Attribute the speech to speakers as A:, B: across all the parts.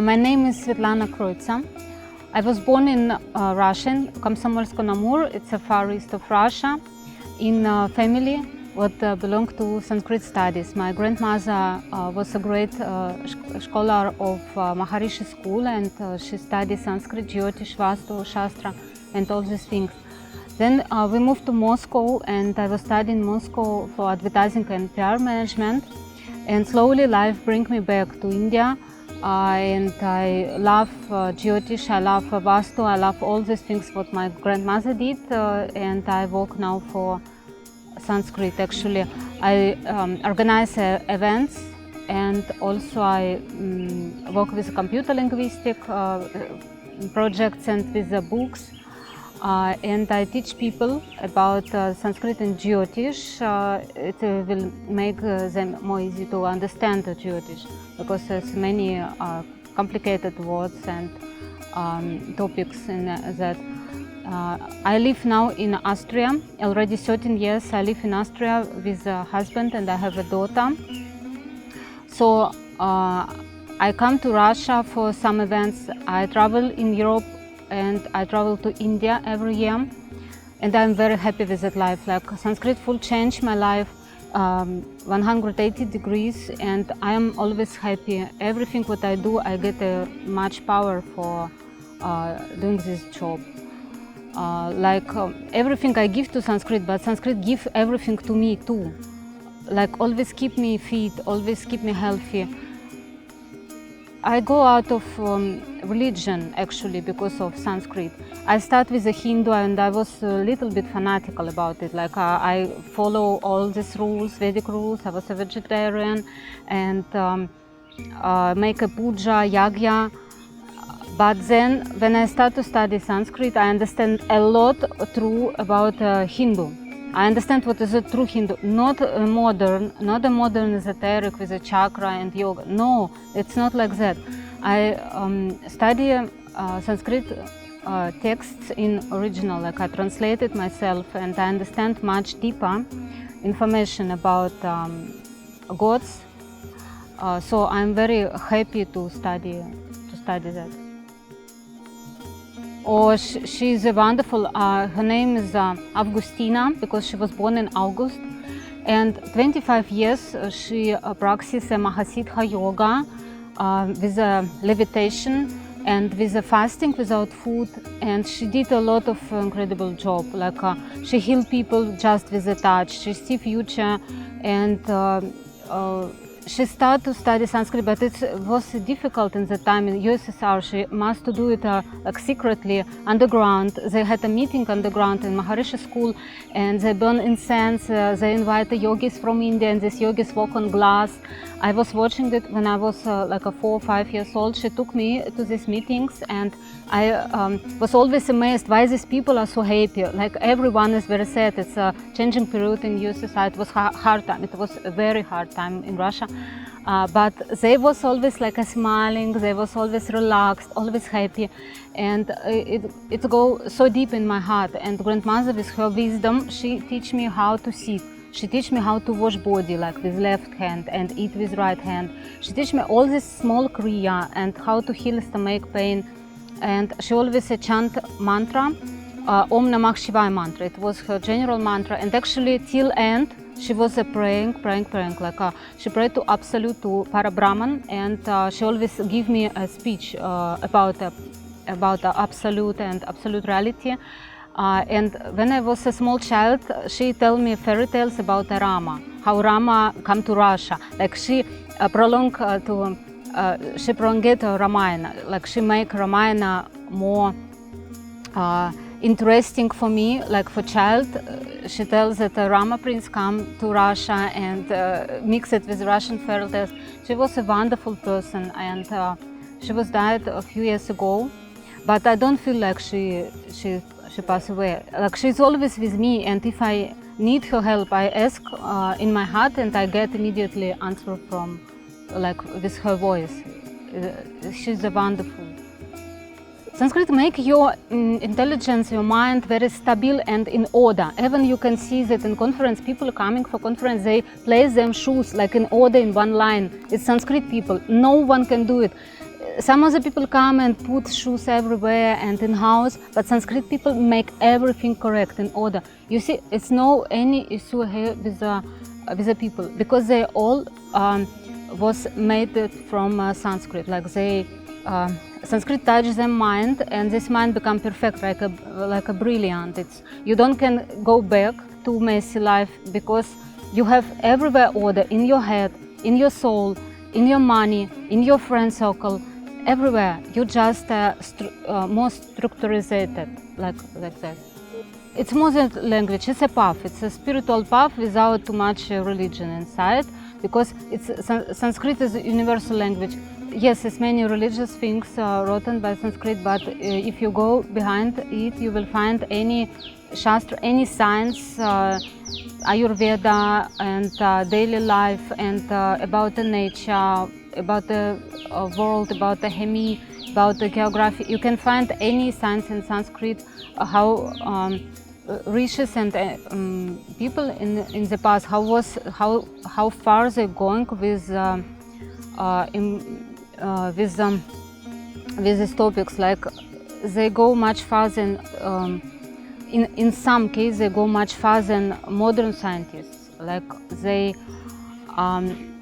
A: My name is Svetlana Kreuzer. I was born in Russia, in Komsomolsk-on-Amur. It's a far east of Russia, in a family that belonged to Sanskrit studies. My grandmother was a great scholar of Maharishi school, and she studied Sanskrit, Jyotish, Vastu, Shastra, and all these things. Then we moved to Moscow, and I was studying in Moscow for advertising and PR management. And slowly life brought me back to India. And I love Jyotish, I love Vastu, I love all these things what my grandmother did, and I work now for Sanskrit. Actually, I organize events, and also I work with computer linguistic projects and with books. And I teach people about Sanskrit and Jyotish. It will make them more easy to understand the Jyotish, because there's many complicated words and topics in that. I live now in Austria. Already 13 years I live in Austria with a husband, and I have a daughter. So I come to Russia for some events. I travel in Europe, and I travel to India every year, and I'm very happy with that life. Like, Sanskrit full changed my life 180 degrees, and I am always happy. Everything what I do, I get much power for doing this job. Everything I give to Sanskrit, but Sanskrit give everything to me too. Like, always keep me fit, always keep me healthy. I go out of religion actually because of Sanskrit. I start with the Hindu, and I was a little bit fanatical about it. Like, I follow all these rules, Vedic rules. I was a vegetarian, and make a puja, yagya. But then when I start to study Sanskrit, I understand a lot true about Hindu. I understand what is a true Hindu, not a modern esoteric with a chakra and yoga. No, it's not like that. I study Sanskrit texts in original, like I translate it myself, and I understand much deeper information about gods. So I'm very happy to study that. Oh, she is wonderful. Her name is Augustina, because she was born in August. And 25 years she practiced Mahasiddha yoga with levitation and with fasting without food. And she did a lot of incredible job. Like, she healed people just with a touch. She sees future, and she started to study Sanskrit, but it was difficult in the time in USSR. She must do it like secretly underground. They had a meeting underground in Maharishi school, and they burn incense. They invite the yogis from India, and these yogis walk on glass. I was watching it when I was like 4 or 5 years old. She took me to these meetings, and I was always amazed why these people are so happy. Like, everyone is very sad. It's a changing period in USSR. It was hard time. It was a very hard time in Russia. But they was always like smiling. They was always relaxed, always happy, and it go so deep in my heart. And grandmother, with her wisdom, she teach me how to sit. She teach me how to wash body, like with left hand, and eat with right hand. She teach me all this small kriya and how to heal stomach pain. And she always chant mantra, Om Namah Shivaya mantra. It was her general mantra, and actually till end she was praying. Like, she prayed to Absolute, to Parabrahman, and she always give me a speech about the Absolute and Absolute reality. And when I was a small child, she tell me fairy tales about Rama, how Rama come to Russia. Like, she prolonged Ramayana. Like, she make Ramayana more interesting for me, like for child. She tells that Rama Prince come to Russia and mix it with Russian fairy tales. She was a wonderful person, and she was died a few years ago. But I don't feel like she passed away. Like, she's always with me, and if I need her help, I ask in my heart, and I get immediately answer from, like, with her voice. She's a wonderful. Sanskrit make your intelligence, your mind very stable and in order. Even you can see that in conference, people coming for conference, they place their shoes like in order in one line. It's Sanskrit people. No one can do it. some other people come and put shoes everywhere and in house, but Sanskrit people make everything correct in order. You see, it's no any issue here with the people, because they all was made from Sanskrit. Like they Sanskrit touches their mind, and this mind become perfect, like a brilliant. You don't can go back to messy life, because you have everywhere order in your head, in your soul, in your money, in your friend circle, everywhere. You just more structurized, like that. It's more than language. It's a path. It's a spiritual path without too much religion inside, because Sanskrit is a universal language. Yes, there's many religious things written by Sanskrit, but if you go behind it, you will find any Shastra, any science, Ayurveda, and daily life, and about the nature, about the world, about the chemistry, about the geography. You can find any science in Sanskrit, how rishis and people in the past, how far they're going with these topics. Like they go much farther. In some cases, they go much farther than modern scientists. Like they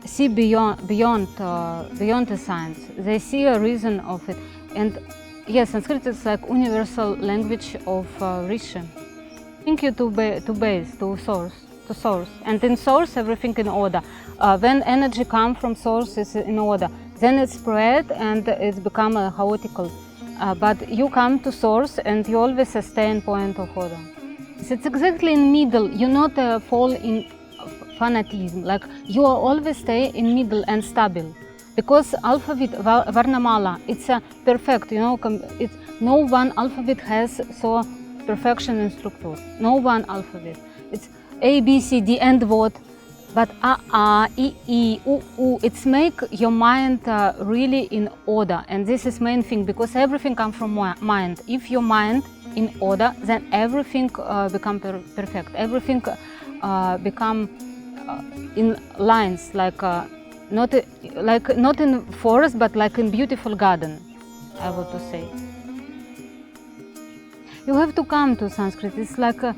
A: see beyond the science. They see a reason of it. And yes, Sanskrit is like universal language of Rishi. Thank you to base, to source. And in source, everything in order. When energy comes from source, it's in order. Then it's spread and it's become chaotical. But you come to source and you always stay in point of order. It's exactly in middle. You not fall in fanatism. Like you always stay in middle and stable. Because alphabet, Varnamala, it's perfect. You know, no one alphabet has so perfection in structure. No one alphabet. It's A, B, C, D, and what? But A, I, U. It's make your mind really in order, and this is main thing, because everything comes from mind. If your mind in order, then everything become perfect. Everything become in lines, like not in forest, but like in beautiful garden, I want to say. You have to come to Sanskrit. It's like a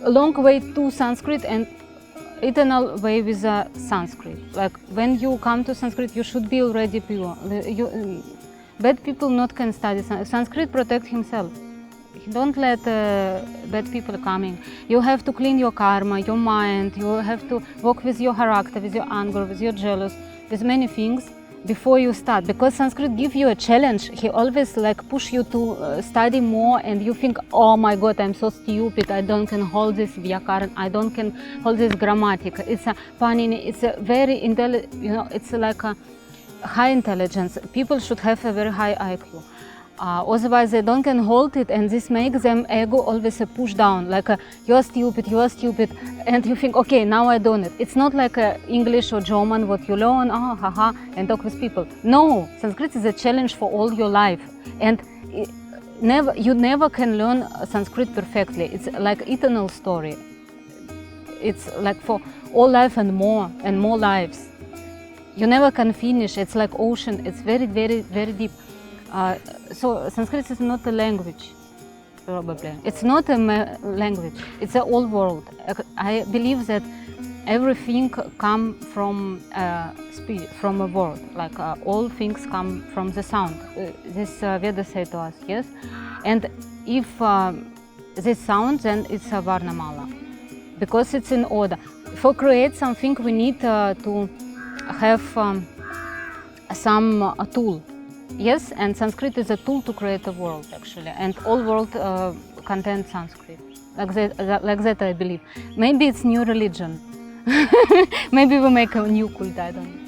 A: long way to Sanskrit and eternal way with Sanskrit. Like when you come to Sanskrit, you should be already pure. Bad people not can study Sanskrit. Protect himself. Don't let bad people coming. You have to clean your karma, your mind. You have to work with your character, with your anger, with your jealous, with many things before you start. Because Sanskrit gives you a challenge. He always like push you to study more, and you think, oh my God, I'm so stupid. I don't can hold this vyakaran. I don't can hold this grammatic. It's a Panini. It's a very intelligent. You know, it's like a high intelligence. People should have a very high IQ. Otherwise, they don't can hold it, and this makes them ego always a push down, like you're stupid, and you think, okay, now I done it. It's not like English or German, what you learn, and talk with people. No, Sanskrit is a challenge for all your life, and you never can learn Sanskrit perfectly. It's like eternal story. It's like for all life and more lives. You never can finish. It's like ocean. It's very, very, very deep. So Sanskrit is not a language, probably. It's not a language, it's a whole world. I believe that everything comes from speech, from a word, like all things come from the sound. This Vedas say to us, yes? And if this sound, then it's a Varnamala, because it's in order. For create something, we need to have some tool. Yes, and Sanskrit is a tool to create a world, actually, and all world contains Sanskrit. Like that, I believe. Maybe it's new religion. Maybe we make a new cult, I don't know.